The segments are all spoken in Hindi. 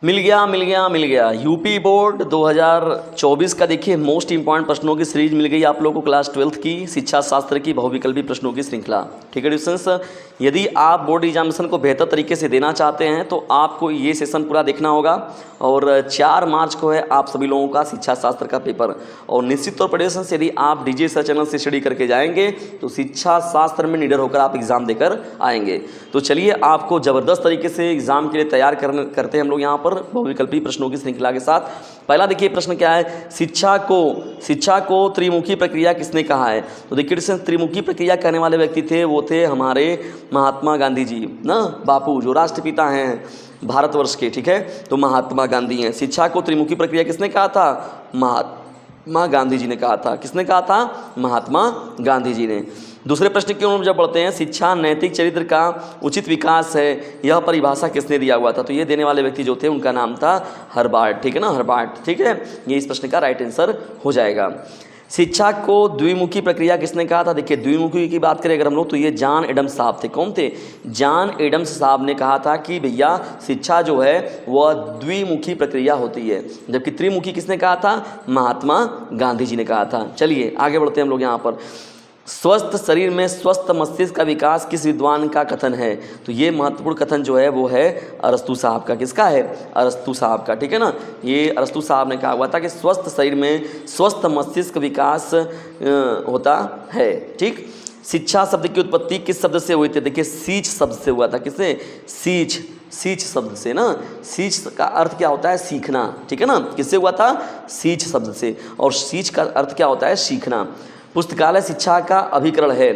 मिल गया मिल गया मिल गया। यूपी बोर्ड 2024 का देखिए मोस्ट इंपॉर्टेंट प्रश्नों की सीरीज मिल गई आप लोगों को, क्लास 12th की शिक्षा शास्त्र की बहुविकल्पी प्रश्नों की श्रृंखला। ठीक है स्टूडेंट्स, यदि आप बोर्ड एग्जामिनेशन को बेहतर तरीके से देना चाहते हैं तो आपको ये सेशन पूरा देखना होगा। और 4 मार्च को है आप सभी लोगों का शिक्षा शास्त्र का पेपर। और निश्चित तौर पर स्टूडेंट्स यदि आप डीजे सर चैनल से स्टडी करके जाएंगे तो शिक्षा शास्त्र में निडर होकर आप एग्जाम देकर आएंगे। तो चलिए आपको ज़बरदस्त तरीके से एग्जाम के लिए तैयार करते हैं हम लोग यहाँ पर बहुविकल्पी प्रश्नों की श्रृंखला के साथ। पहला देखिए प्रश्न क्या है, शिक्षा को त्रिमुखी प्रक्रिया किसने कहा है। तो देखिए त्रिमुखी प्रक्रिया कहने वाले व्यक्ति थे, वो थे हमारे महात्मा गांधी जी ना, बापू जो राष्ट्रपिता हैं भारतवर्ष के। ठीक है, तो महात्मा गांधी हैं। शिक्षा को त्रिमुखी प्रक्रिया किसने कहा था, महात्मा गांधी जी ने कहा था। किसने कहा था, महात्मा गांधी जी ने। दूसरे प्रश्न की ओर जब बढ़ते हैं, शिक्षा नैतिक चरित्र का उचित विकास है, यह परिभाषा किसने दिया हुआ था। तो ये देने वाले व्यक्ति जो थे उनका नाम था हर्बार्ट। ठीक है ना, हर्बार्ट। ठीक है, ये इस प्रश्न का राइट आंसर हो जाएगा। शिक्षा को द्विमुखी प्रक्रिया किसने कहा था। देखिए द्विमुखी की बात करें अगर हम लोग तो ये जॉन एडम्स साहब थे। कौन थे, जॉन एडम्स साहब ने कहा था कि भैया शिक्षा जो है वह द्विमुखी प्रक्रिया होती है, जबकि त्रिमुखी किसने कहा था, महात्मा गांधी जी ने कहा था। चलिए आगे बढ़ते हैं हम लोग यहाँ पर। स्वस्थ शरीर में स्वस्थ मस्तिष्क का विकास किस विद्वान का कथन है। तो ये महत्वपूर्ण कथन जो है वो है अरस्तु साहब का। किसका है, अरस्तु साहब का। ठीक है ना, ये अरस्तु साहब ने कहा हुआ था कि स्वस्थ शरीर में स्वस्थ मस्तिष्क विकास होता है। ठीक, शिक्षा शब्द की उत्पत्ति किस शब्द से हुई थी। देखिए सीच शब्द से हुआ था। किससे, सीच शब्द से ना। सीच का अर्थ क्या होता है, सीखना। ठीक है ना, किससे हुआ था, सीच शब्द से। और सीच का अर्थ क्या होता है, सीखना। पुस्तकालय शिक्षा का अभिकरण है।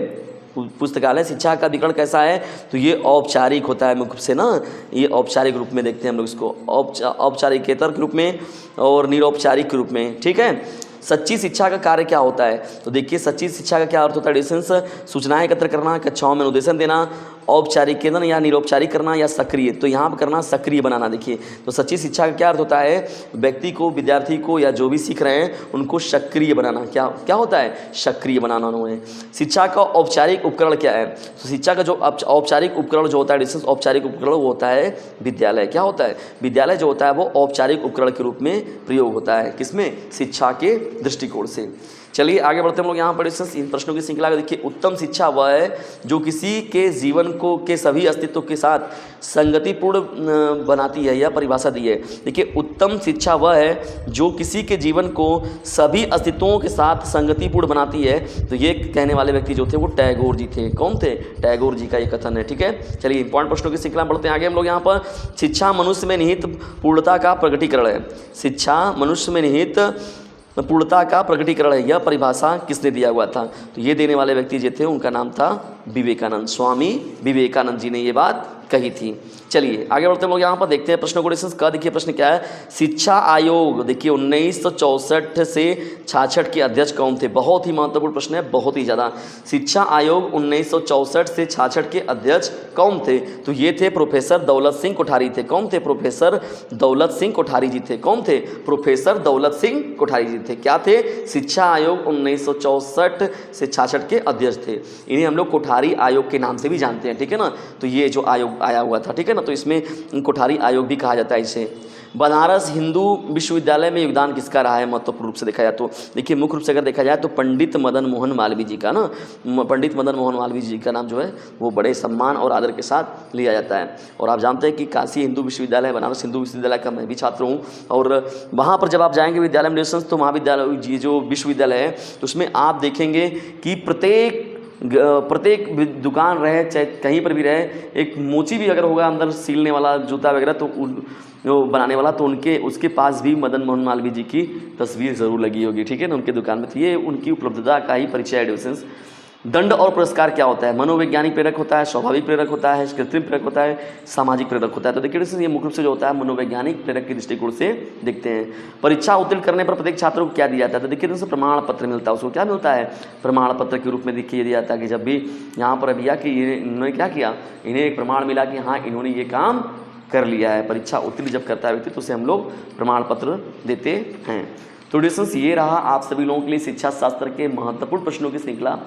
पुस्तकालय शिक्षा का अभिकरण कैसा है, तो ये औपचारिक होता है मुख्य रूप से ना, ये औपचारिक रूप में देखते हैं हम लोग इसको, औपचारिकेतर के रूप में और निरौपचारिक के रूप में। ठीक है, सच्ची शिक्षा का कार्य क्या होता है। तो देखिए सच्ची शिक्षा का क्या अर्थ होता है, डिस्टेंस सूचनाएं एकत्र करना, कक्षाओं में अनुदेशन देना, औपचारिक या निरौपचारिक करना या सक्रिय। तो यहाँ पर करना सक्रिय बनाना। देखिए तो सच्ची शिक्षा का क्या अर्थ होता है, व्यक्ति को, विद्यार्थी को या जो भी सीख रहे हैं उनको सक्रिय बनाना। क्या होता है, सक्रिय बनाना उन्होंने। शिक्षा का औपचारिक उपकरण क्या है। तो शिक्षा का जो औपचारिक उपकरण जो होता है, डिस्टेंस औपचारिक उपकरण वो होता है विद्यालय। क्या होता है, विद्यालय जो होता है वो औपचारिक उपकरण के रूप में प्रयोग होता है। किसमें, शिक्षा के दृष्टिकोण से। चलिए आगे बढ़ते हम लोग यहाँ पर इन प्रश्नों की श्रृंखला को देखिए। उत्तम शिक्षा वह है जो किसी के जीवन को के सभी अस्तित्व के साथ संगतिपूर्ण बनाती है, यह परिभाषा दी है। देखिए उत्तम शिक्षा वह है जो किसी के जीवन को सभी अस्तित्वों के साथ संगतिपूर्ण बनाती है। तो ये कहने वाले व्यक्ति जो थे वो टैगोर जी थे। कौन थे, टैगोर जी का ये कथन है। ठीक है, चलिए इंपॉर्टेंट प्रश्नों की श्रृंखला बढ़ते हैं आगे हम लोग यहाँ पर। शिक्षा मनुष्य में निहित पूर्णता का प्रकटीकरण है। शिक्षा मनुष्य में निहित पूर्णता का प्रकटीकरण है, यह परिभाषा किसने दिया हुआ था। तो ये देने वाले व्यक्ति जो थे उनका नाम था विवेकानंद, स्वामी विवेकानंद जी ने ये बात कही थी। चलिए आगे बढ़ते हम लोग यहाँ पर देखते हैं प्रश्नों को। का देखिए प्रश्न क्या है, शिक्षा आयोग देखिए 1964 से 66 के अध्यक्ष कौन थे। बहुत ही महत्वपूर्ण प्रश्न है, बहुत ही ज़्यादा। शिक्षा आयोग 1964 से 66 के अध्यक्ष कौन थे। तो ये थे प्रोफेसर दौलत सिंह कोठारी थे। कौन थे, प्रोफेसर दौलत सिंह कोठारी जी थे। कौन थे, प्रोफेसर दौलत सिंह कोठारी जी थे। क्या थे, शिक्षा आयोग 1964 से 66 के अध्यक्ष थे। इन्हें हम लोग कोठारी आयोग के नाम से भी जानते हैं। ठीक है ना, तो ये जो आयोग आया हुआ था, ठीक है ना, तो इसमें कोठारी आयोग भी कहा जाता है इसे। बनारस हिंदू विश्वविद्यालय में योगदान किसका रहा है महत्वपूर्ण रूप से देखा जाए तो। देखिए मुख्य रूप से अगर देखा जाए तो पंडित मदन मोहन मालवीय जी का ना, पंडित मदन मोहन मालवीय जी का नाम जो है वो बड़े सम्मान और आदर के साथ लिया जाता है। और आप जानते हैं कि काशी हिंदू विश्वविद्यालय, बनारस हिंदू विश्वविद्यालय का मैं भी छात्र हूँ। और वहाँ पर जब आप जाएंगे विद्यालय में तो महाविद्यालय जो विश्वविद्यालय है तो उसमें आप देखेंगे कि प्रत्येक दुकान रहे चाहे कहीं पर भी रहे, एक मोची भी अगर होगा अंदर सीलने वाला जूता वगैरह तो जो बनाने वाला, तो उसके पास भी मदन मोहन मालवीय जी की तस्वीर ज़रूर लगी होगी। ठीक है ना, उनके दुकान में। तो ये उनकी उपलब्धता का ही परिचय है। दंड और पुरस्कार क्या होता है, मनोवैज्ञानिक प्रेरक होता है, स्वाभाविक प्रेरक होता है, कृत्रिम प्रेरक होता है, सामाजिक प्रेरक होता है। तो देखिए ये मुख्य रूप से जो होता है मनोवैज्ञानिक प्रेरक के दृष्टिकोण से देखते हैं। परीक्षा उत्तीर्ण करने पर प्रत्येक छात्र को क्या दिया जाता है। तो देखिए उनसे प्रमाण पत्र मिलता है। उसको क्या मिलता है, प्रमाण पत्र के रूप में देखिए दिया जाता है कि जब भी यहाँ पर अभी कि इन्होंने क्या किया, इन्हें एक प्रमाण मिला कि हाँ इन्होंने ये काम कर लिया है। परीक्षा उत्तीर्ण जब करता है व्यक्ति तो उसे हम लोग प्रमाण पत्र देते हैं। तो डिस्टेंस ये रहा आप सभी लोगों के लिए शिक्षा शास्त्र के महत्वपूर्ण प्रश्नों की श्रृंखला।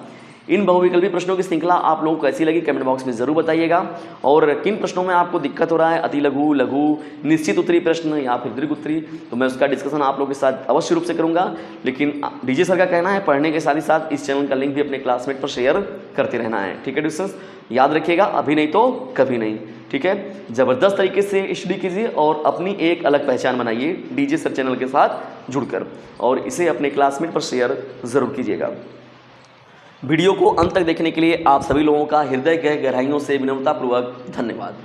इन बहुविकल्पी प्रश्नों की श्रृंखला आप लोगों को कैसी लगी कमेंट बॉक्स में जरूर बताइएगा। और किन प्रश्नों में आपको दिक्कत हो रहा है, अति लघु, लघु, निश्चित उत्तरी प्रश्न या फिर दीर्घ उत्तरी, तो मैं उसका डिस्कशन आप लोगों के साथ अवश्य रूप से करूंगा। लेकिन डीजे सर का कहना है पढ़ने के साथ ही साथ इस चैनल का लिंक भी अपने क्लासमेट पर शेयर करते रहना है। ठीक है डिस्टेंस, याद रखिएगा, अभी नहीं तो कभी नहीं। ठीक है, ज़बरदस्त तरीके से स्टडी कीजिए और अपनी एक अलग पहचान बनाइए डीजे सर चैनल के साथ जुड़कर, और इसे अपने क्लासमेट पर शेयर ज़रूर कीजिएगा। वीडियो को अंत तक देखने के लिए आप सभी लोगों का हृदय के गहराइयों से विनम्रतापूर्वक धन्यवाद।